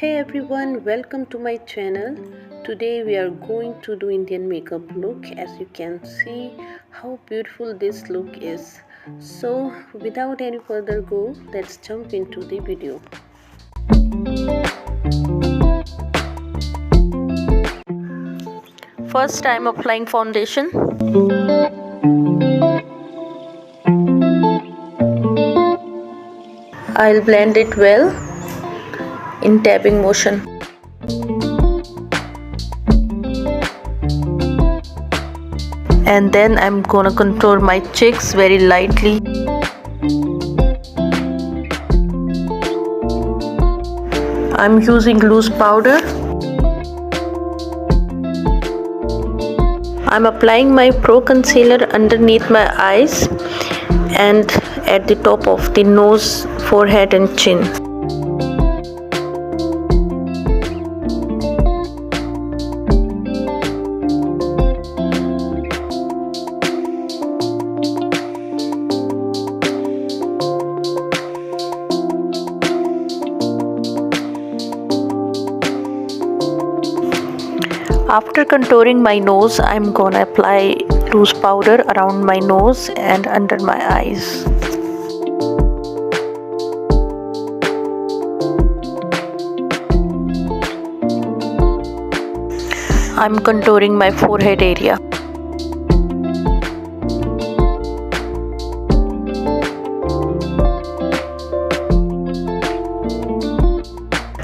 Hey everyone, welcome to my channel. Today we are going to do Indian makeup look. As you can see how beautiful this look is. So without any further go, let's jump into the video. First I'm applying foundation. I'll blend it well in tapping motion. And then I'm gonna contour my cheeks very lightly. I'm using loose powder. I'm applying my Pro Concealer underneath my eyes and at the top of the nose, forehead and chin. After contouring my nose, I'm gonna apply loose powder around my nose and under my eyes. I'm contouring my forehead area.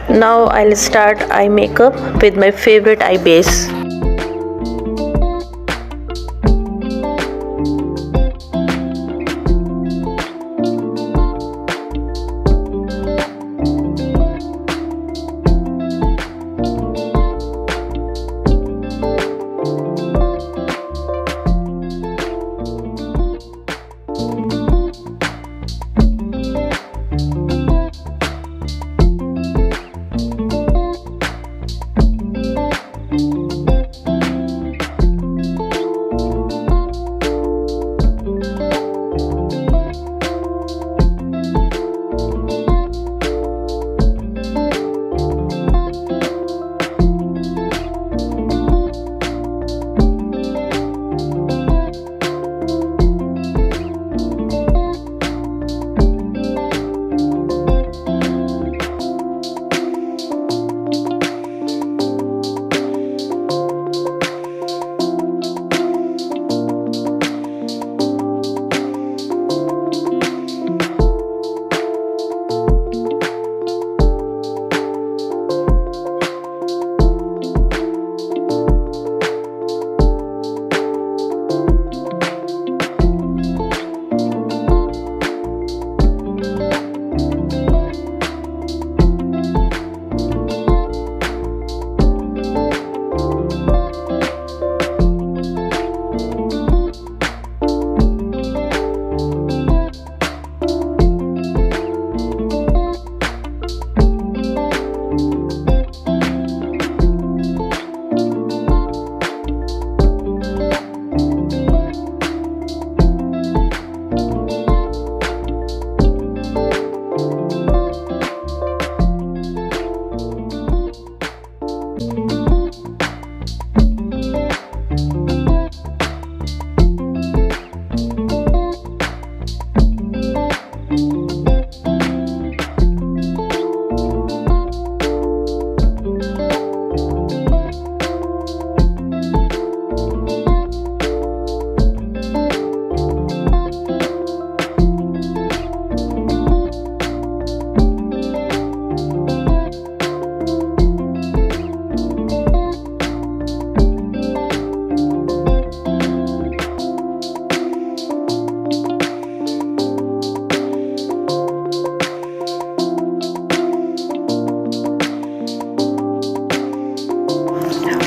Now I'll start eye makeup with my favorite eye base.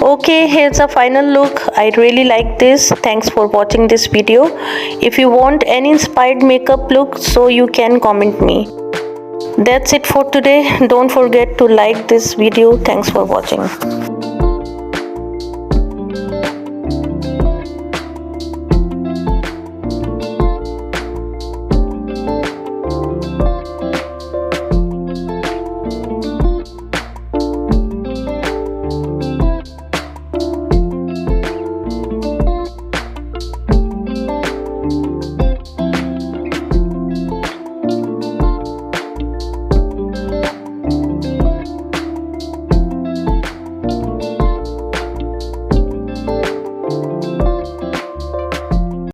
Okay, here's a final look. I really like this. Thanks for watching this video. If you want any inspired makeup look, so you can comment me. That's it for today. Don't forget to like this video. Thanks for watching.